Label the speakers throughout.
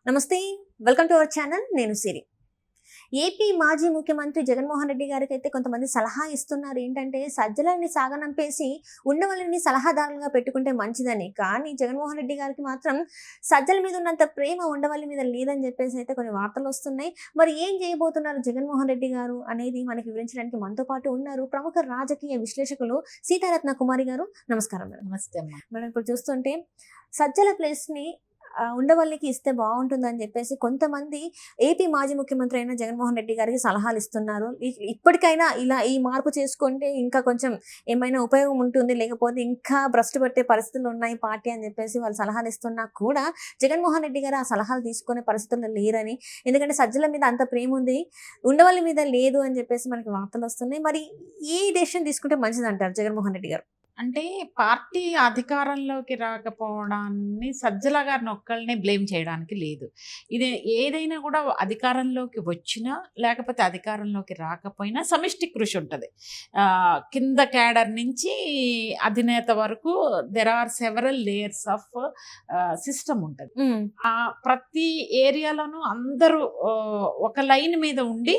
Speaker 1: నమస్తే, welcome to our channel. నేను సిరి. AP మాజీ ముఖ్యమంత్రి జగన్మోహన్ రెడ్డి గారికి అయితే కొంతమంది సలహా ఇస్తున్నారు. ఏంటంటే సజ్జలని సాగనంపేసి ఉండవల్లిని సలహాదారులుగా పెట్టుకుంటే మంచిదని. కానీ జగన్మోహన్ రెడ్డి గారికి మాత్రం సజ్జల మీద ఉన్నంత ప్రేమ ఉండవల్లి మీద లేదని చెప్పేసి అయితే కొన్ని వార్తలు వస్తున్నాయి. మరి ఏం చేయబోతున్నారు జగన్మోహన్ రెడ్డి గారు అనేది మనకి వివరించడానికి మనతో పాటు ఉన్నారు ప్రముఖ రాజకీయ విశ్లేషకులు సీతారత్న కుమారి గారు. నమస్కారం మేడం.
Speaker 2: నమస్తే అమ్మా.
Speaker 1: మనం ఇప్పుడు చూస్తుంటే సజ్జల ప్లేస్ని ఉండవల్లికి ఇస్తే బాగుంటుందని చెప్పేసి కొంతమంది ఏపీ మాజీ ముఖ్యమంత్రి అయిన జగన్మోహన్ రెడ్డి గారికి సలహాలు ఇస్తున్నారు. ఇప్పటికైనా ఇలా ఈ మార్పు చేసుకుంటే ఇంకా కొంచెం ఏమైనా ఉపయోగం ఉంటుంది, లేకపోతే ఇంకా భ్రష్టు పట్టే పరిస్థితులు ఉన్నాయి పార్టీ అని చెప్పేసి వాళ్ళు సలహాలు ఇస్తున్నా కూడా జగన్మోహన్ రెడ్డి గారు ఆ సలహాలు తీసుకునే పరిస్థితుల్లో లేరని, ఎందుకంటే సజ్జల మీద అంత ప్రేమ ఉంది, ఉండవల్లి మీద లేదు అని చెప్పేసి మనకి వార్తలు వస్తున్నాయి. మరి ఏ డెసిషన్ తీసుకుంటే మంచిది అంటారు జగన్మోహన్ రెడ్డి గారు?
Speaker 2: అంటే పార్టీ అధికారంలోకి రాకపోవడాన్ని సజ్జల గారిని ఒక్కళ్ళనే బ్లేమ్ చేయడానికి లేదు. ఇది ఏదైనా కూడా అధికారంలోకి వచ్చినా లేకపోతే అధికారంలోకి రాకపోయినా సమిష్టి కృషి ఉంటుంది. కింద క్యాడర్ నుంచి అధినేత వరకు there are several layers of system ఉంటుంది. ప్రతి ఏరియాలోనూ అందరూ ఒక లైన్ మీద ఉండి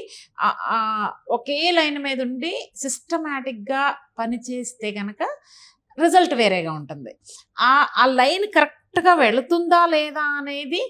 Speaker 2: ఒకే లైన్ మీద ఉండి సిస్టమేటిక్గా పనిచేస్తే కనుక రిజల్ట్ వేరేగా ఉంటుంది. ఆ లైన్ కరెక్ట్గా వెళుతుందా లేదా అనేది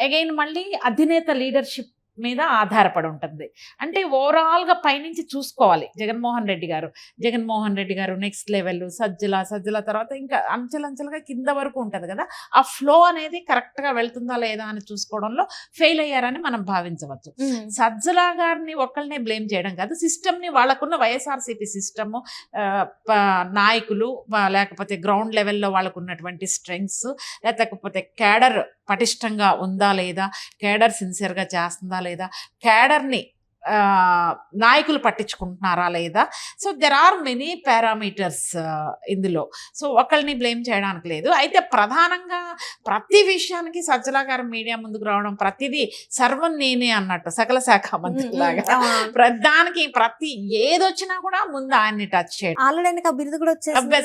Speaker 2: అగైన్ మళ్ళీ అధినేత లీడర్షిప్ మీద ఆధారపడి ఉంటుంది. అంటే ఓవరాల్గా పైనుంచి చూసుకోవాలి. జగన్మోహన్ రెడ్డి గారు నెక్స్ట్ లెవెల్, సజ్జల తర్వాత ఇంకా అంచెలంచెలుగా కింద వరకు ఉంటుంది కదా. ఆ ఫ్లో అనేది కరెక్ట్గా వెళ్తుందా లేదా అని చూసుకోవడంలో ఫెయిల్ అయ్యారని మనం భావించవచ్చు. సజ్జల గారిని ఒక్కళ్ళనే బ్లేమ్ చేయడం కాదు, సిస్టమ్ని, వాళ్ళకున్న వైఎస్ఆర్సీపీ సిస్టము, నాయకులు, లేకపోతే గ్రౌండ్ లెవెల్లో వాళ్ళకు ఉన్నటువంటి స్ట్రెంగ్స్, లేకపోతే క్యాడర్ పటిష్టంగా ఉందా లేదా, క్యాడర్ సిన్సియర్గా చేస్తుందా లేదా, క్యాడర్ని నాయకులు పట్టించుకుంటున్నారా లేదా. So there are many parameters ఇందులో. సో ఒకళ్ళని బ్లేమ్ చేయడానికి లేదు. అయితే ప్రధానంగా ప్రతి విషయానికి సజ్జల గారు మీడియా ముందుకు రావడం, ప్రతిదీ సర్వం నేనే అన్నట్టు సకల శాఖ మంత్రి లాగా ప్రధానికి ప్రతి ఏదొచ్చినా కూడా ముందు ఆయన్ని టచ్ చేయడం,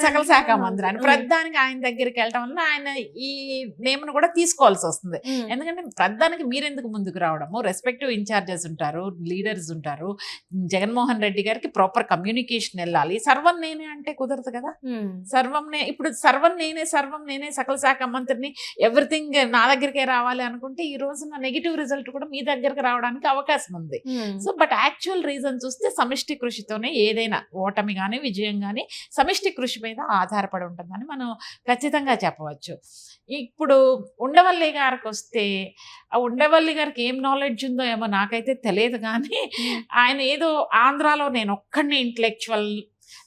Speaker 2: సకల శాఖ మంత్రి అని ప్రధానికి ఆయన దగ్గరికి వెళ్ళడం వల్ల ఆయన ఈ నేమ్ను కూడా తీసుకోవాల్సి వస్తుంది. ఎందుకంటే ప్రధానికి మీరెందుకు ముందుకు రావడము, రెస్పెక్టివ్ ఇన్ఛార్జెస్ ఉంటారు, లీడర్స్ ఉంటారు. జగన్మోహన్ రెడ్డి గారికి ప్రాపర్ కమ్యూనికేషన్ వెళ్ళాలి. సర్వం నేనే అంటే కుదరదు కదా. ఇప్పుడు సర్వం నేనే సకల శాఖ మంత్రిని, ఎవ్రీథింగ్ నా దగ్గరికే రావాలి అనుకుంటే ఈ రోజున నెగిటివ్ రిజల్ట్ కూడా మీ దగ్గరకు రావడానికి అవకాశం ఉంది. సో బట్ యాక్చువల్ రీజన్ చూస్తే సమిష్టి కృషితోనే ఏదైనా ఓటమి కానీ విజయం కానీ సమిష్టి కృషి మీద ఆధారపడి ఉంటుందని మనం ఖచ్చితంగా చెప్పవచ్చు. ఇప్పుడు ఉండవల్లి గారికి వస్తే, ఆ ఉండవల్లి గారికి ఏం నాలెడ్జ్ ఉందో ఏమో నాకైతే తెలియదు, కానీ ఆయన ఏదో ఆంధ్రాలో నేను ఒక్కడిని ఇంటలెక్చువల్,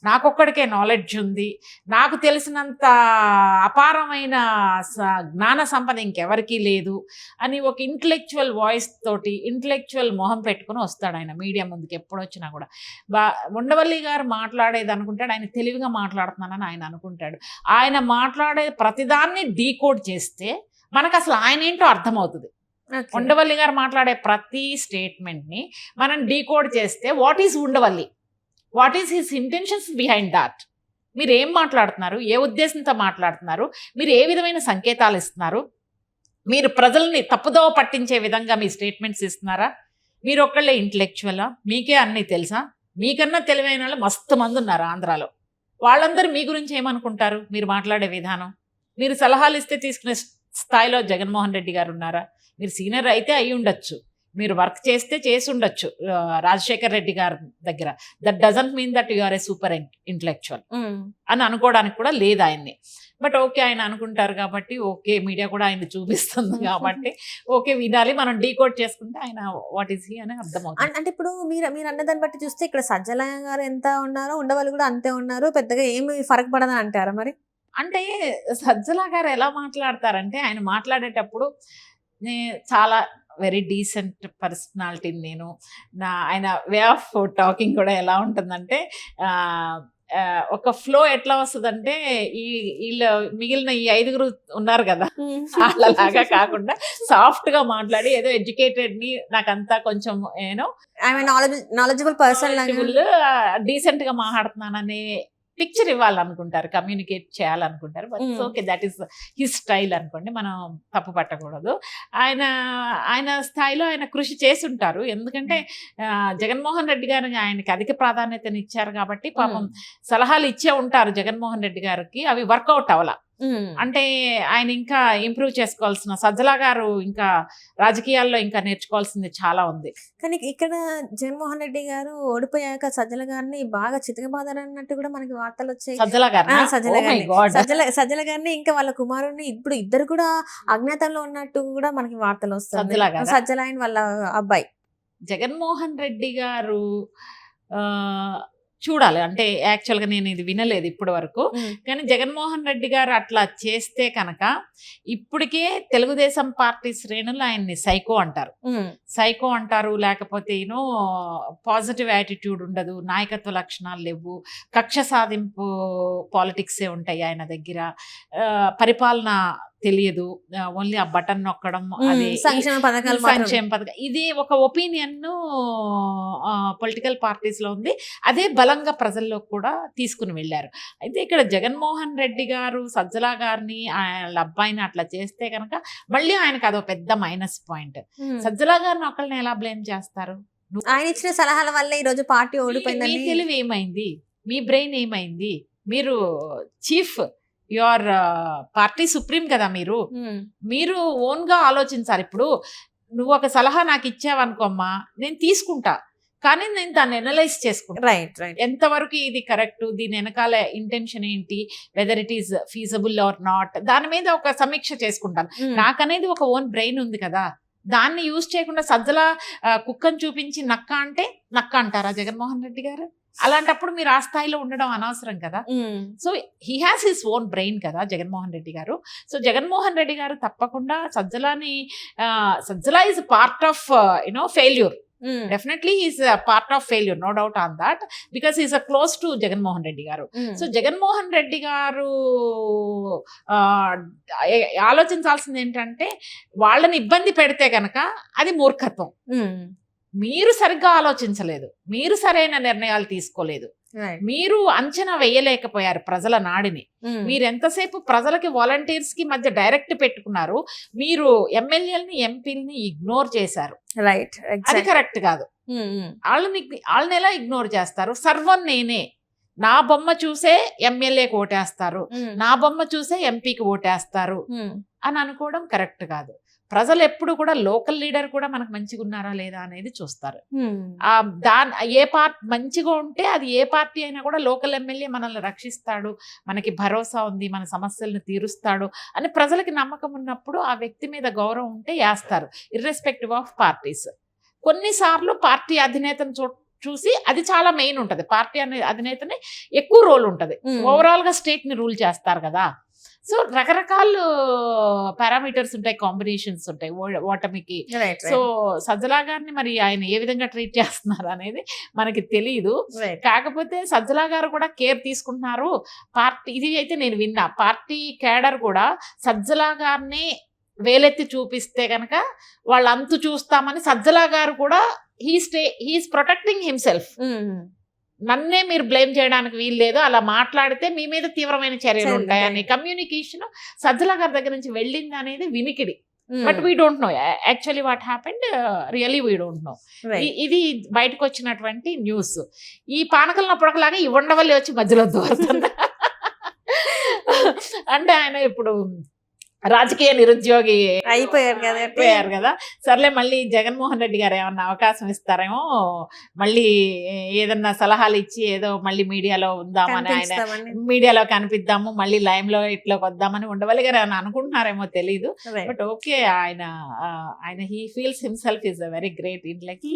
Speaker 2: నాకొక్కడికే నాలెడ్జ్ ఉంది, నాకు తెలిసినంత అపారమైన జ్ఞాన సంపద ఇంకెవరికీ లేదు అని ఒక ఇంటలెక్చువల్ వాయిస్ తోటి, ఇంటలెక్చువల్ మొహం పెట్టుకుని వస్తాడు ఆయన మీడియా ముందుకు ఎప్పుడు వచ్చినా కూడా. ఉండవల్లి గారు మాట్లాడేది అనుకుంటాడు, ఆయన తెలివిగా మాట్లాడుతున్నానని ఆయన అనుకుంటాడు. ఆయన మాట్లాడే ప్రతిదాన్ని డీకోడ్ చేస్తే మనకు అసలు ఆయన ఏంటో అర్థమవుతుంది. ఉండవల్లి గారు మాట్లాడే ప్రతి స్టేట్మెంట్ని మనం డీకోడ్ చేస్తే what is Undavalli, what is his intentions behind that, మీరు ఏం మాట్లాడుతున్నారు, ఏ ఉద్దేశంతో మాట్లాడుతున్నారు, మీరు ఏ విధమైన సంకేతాలు ఇస్తున్నారు, మీరు ప్రజల్ని తప్పుదోవ పట్టించే విధంగా మీ స్టేట్మెంట్స్ ఇస్తున్నారా, మీరు ఒక్కళ్ళే ఇంటలెక్చువలా, మీకే అన్నీ తెలుసా, మీకన్నా తెలివైన వాళ్ళు మస్తు మంది ఉన్నారు ఆంధ్రాలో, వాళ్ళందరూ మీ గురించి ఏమనుకుంటారు, మీరు మాట్లాడే విధానం, మీరు సలహాలు ఇస్తే తీసుకునే స్థాయిలో జగన్మోహన్ రెడ్డి గారు ఉన్నారా, మీరు సీనియర్ అయితే అయి ఉండొచ్చు, మీరు వర్క్ చేస్తే చేసి ఉండొచ్చు రాజశేఖర్ రెడ్డి గారి దగ్గర, that doesn't mean that you are a super intellectual అని అనుకోవడానికి కూడా లేదు ఆయన్ని. బట్ ఓకే, ఆయన అనుకుంటారు కాబట్టి ఓకే, మీడియా కూడా ఆయన చూపిస్తుంది కాబట్టి ఓకే వినాలి, మనం డీకోడ్ చేసుకుంటే ఆయన వాట్ ఈస్ హీ అని అర్థమవుతుంది.
Speaker 1: అంటే ఇప్పుడు మీరు అన్నదాన్ని బట్టి చూస్తే ఇక్కడ సజ్జల గారు ఎంత ఉన్నారో ఉండవల్లి కూడా అంతే ఉన్నారు, పెద్దగా ఏమి ఫరక్ పడదని అంటారా మరి?
Speaker 2: అంటే సజ్జల గారు ఎలా మాట్లాడతారంటే, ఆయన మాట్లాడేటప్పుడు చాలా వెరీ డీసెంట్ పర్సనాలిటీని నేను, ఆయన వే ఆఫ్ టాకింగ్ కూడా ఎలా ఉంటుందంటే, ఒక ఫ్లో ఎట్లా వస్తుందంటే, వీళ్ళు మిగిలిన ఈ 5 ఉన్నారు కదా వాళ్ళలాగా కాకుండా సాఫ్ట్గా మాట్లాడి ఏదో ఎడ్యుకేటెడ్ని, నాకంతా కొంచెం నాలెడ్జబుల్ పర్సన్, డీసెంట్గా మాట్లాడుతున్నాననే పిక్చర్ ఇవ్వాలనుకుంటారు, కమ్యూనికేట్ చేయాలనుకుంటారు. But
Speaker 1: Mm.
Speaker 2: Okay, that is his style అనుకోండి, మనం తప్పు పట్టకూడదు. ఆయన ఆయన స్థాయిలో ఆయన కృషి చేసి ఉంటారు. ఎందుకంటే జగన్మోహన్ రెడ్డి గారు ఆయనకి అధిక ప్రాధాన్యతని ఇచ్చారు కాబట్టి పాపం సలహాలు ఇచ్చే ఉంటారు జగన్మోహన్ రెడ్డి గారికి, అవి వర్కౌట్ అవ్వాల. అంటే ఆయన ఇంకా ఇంప్రూవ్ చేసుకోవాల్సిన, సజ్జల గారు ఇంకా రాజకీయాల్లో ఇంకా నేర్చుకోవాల్సింది చాలా ఉంది.
Speaker 1: కానీ ఇక్కడ జగన్మోహన్ రెడ్డి గారు ఓడిపోయాక సజ్జల గారిని బాగా చితకబాదారన్నట్టు కూడా మనకి వార్తలు వచ్చాయి.
Speaker 2: సజ్జల గారు
Speaker 1: సజ్జల గారిని ఇంకా వాళ్ళ కుమారుడిని ఇప్పుడు ఇద్దరు కూడా అజ్ఞాతంలో ఉన్నట్టు కూడా మనకి వార్తలు వస్తాయి. సజ్జల ఆయన వాళ్ళ అబ్బాయి.
Speaker 2: జగన్మోహన్ రెడ్డి గారు చూడాలి, అంటే యాక్చువల్గా నేను ఇది వినలేదు ఇప్పటి వరకు, కానీ జగన్మోహన్ రెడ్డి గారు అట్లా చేస్తే కనుక ఇప్పటికే తెలుగుదేశం పార్టీ శ్రేణులు ఆయన్ని సైకో అంటారు, లేకపోతే యూనో పాజిటివ్ యాటిట్యూడ్ ఉండదు, నాయకత్వ లక్షణాలు లేవు, కక్ష సాధింపు పాలిటిక్సే ఉంటాయి ఆయన దగ్గర, పరిపాలన తెలియదు, ఓన్లీ ఆ బటన్ నొక్కడం, అది సంక్షేమ పథకం, ఇది ఒక ఒపీనియన్ పొలిటికల్ పార్టీస్ లో ఉంది. అదే బలంగా ప్రజల్లో కూడా తీసుకుని వెళ్ళారు. అయితే ఇక్కడ జగన్మోహన్ రెడ్డి గారు సజ్జల గారిని వాళ్ళ అబ్బాయిని అట్లా చేస్తే కనుక మళ్ళీ ఆయనకు అదో పెద్ద మైనస్ పాయింట్. సజ్జల గారిని ఒకళ్ళని ఎలా బ్లేమ్ చేస్తారు?
Speaker 1: ఆయన ఇచ్చిన సలహాల వల్ల ఈ రోజు పార్టీ ఓడిపోయింది.
Speaker 2: మీ తెలివి ఏమైంది? మీ బ్రెయిన్ ఏమైంది? మీరు చీఫ్, యువర్ పార్టీ సుప్రీం కదా, మీరు ఓన్ గా ఆలోచించాలి. ఇప్పుడు నువ్వు ఒక సలహా నాకు ఇచ్చావనుకోమ్మా, నేను తీసుకుంటా, కానీ నేను దాన్ని ఎనలైజ్ చేసుకుంటా.
Speaker 1: రైట్.
Speaker 2: ఎంతవరకు ఇది కరెక్ట్, దీని వెనకాల ఇంటెన్షన్ ఏంటి, whether it is feasible or not, దాని మీద ఒక సమీక్ష చేసుకుంటాను. నాకనేది ఒక ఓన్ బ్రెయిన్ ఉంది కదా, దాన్ని యూజ్ చేయకుండా సజ్జల కుక్కను చూపించి నక్క అంటే నక్క అంటారా జగన్మోహన్ రెడ్డి గారు? అలాంటప్పుడు మీరు ఆ స్థాయిలో ఉండడం అనవసరం కదా. So he has his own brain కదా జగన్మోహన్ రెడ్డి గారు. సో జగన్మోహన్ రెడ్డి గారు తప్పకుండా Sajjala is part of failure. Definitely he's a part of failure, no doubt on that, because he's a close to Jagannamohan Reddy garu. So Jagannamohan Reddy garu ఆలోచించాల్సింది ఏంటంటే, వాళ్ళని ఇబ్బంది పెడితే కనుక అది మూర్ఖత్వం. మీరు సరిగ్గా ఆలోచించలేదు, మీరు సరైన నిర్ణయాలు తీసుకోలేదు, మీరు అంచనా వేయలేకపోయారు ప్రజల నాడిని. మీరు ఎంతసేపు ప్రజలకి వాలంటీర్స్ కి మధ్య డైరెక్ట్ పెట్టుకున్నారు, మీరు ఎమ్మెల్యేలని ఎంపీలని ఇగ్నోర్ చేశారు.
Speaker 1: రైట్,
Speaker 2: అది కరెక్ట్ కాదు. వాళ్ళని ఎలా ఇగ్నోర్ చేస్తారు? సర్వం నేనే, నా బొమ్మ చూసే ఎమ్మెల్యేకి ఓటేస్తారు, నా బొమ్మ చూసే ఎంపీకి ఓటేస్తారు అని అనుకోవడం కరెక్ట్ కాదు. ప్రజలు ఎప్పుడు కూడా లోకల్ లీడర్ కూడా మనకు మంచిగా ఉన్నారా లేదా అనేది చూస్తారు. ఏ పార్టీ మంచిగా ఉంటే అది ఏ పార్టీ అయినా కూడా లోకల్ ఎమ్మెల్యే మనల్ని రక్షిస్తాడు, మనకి భరోసా ఉంది, మన సమస్యలను తీరుస్తాడు అని ప్రజలకి నమ్మకం ఉన్నప్పుడు ఆ వ్యక్తి మీద గౌరవం ఉంటే వేస్తారు, ఇర్రెస్పెక్టివ్ ఆఫ్ పార్టీస్. కొన్నిసార్లు పార్టీ అధినేతను చూసి అది చాలా మెయిన్ ఉంటుంది, పార్టీ అధినేతని ఎక్కువ రోల్ ఉంటుంది, ఓవరాల్ గా స్టేట్ ని రూల్ చేస్తారు కదా. సో రకరకాల పారామీటర్స్ ఉంటాయి, కాంబినేషన్స్ ఉంటాయి ఓటమికి. సో సజ్జల గారిని మరి ఆయన ఏ విధంగా ట్రీట్ చేస్తున్నారు అనేది మనకి తెలియదు. కాకపోతే సజ్జల గారు కూడా కేర్ తీసుకుంటున్నారు. పార్టీ ఇది అయితే నేను విన్నా, పార్టీ కేడర్ కూడా సజ్జల గారిని వేలెత్తి చూపిస్తే కనుక వాళ్ళు అంతు చూస్తామని సజ్జల గారు కూడా హీఈస్ ప్రొటెక్టింగ్ హిమ్సెల్ఫ్. నన్నే మీరు బ్లేమ్ చేయడానికి వీలు లేదు, అలా మాట్లాడితే మీ మీద తీవ్రమైన చర్యలు ఉంటాయని కమ్యూనికేషన్ సజ్జల గారి దగ్గర నుంచి వెళ్ళింది అనేది వినికిడి. But we don't know actually what happened, really we don't know. ఇది బయటకు వచ్చినటువంటి న్యూస్. ఈ పానకల నొప్పటిలాగా ఈ ఉండవల్లి వచ్చి మధ్యలో దూరుతుంది. అంటే ఆయన ఇప్పుడు రాజకీయ నిరుద్యోగి అయిపోయారు కదా. సర్లే, మళ్ళీ జగన్మోహన్ రెడ్డి గారు ఏమన్నా అవకాశం ఇస్తారేమో, మళ్ళీ ఏదన్నా సలహాలు ఇచ్చి ఏదో మళ్ళీ మీడియాలో ఉందామని, ఆయన మీడియాలో కనిపిద్దాము, మళ్ళీ లైమ్ లో ఇట్లోకి వద్దామని ఉండవల్లి గారు ఏమన్నా అనుకుంటున్నారేమో తెలీదు. బట్ ఓకే, ఆయన he feels himself is a very great,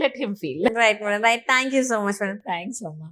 Speaker 2: let him feel.
Speaker 1: Right, thank you so much.
Speaker 2: Thanks అమ్మా.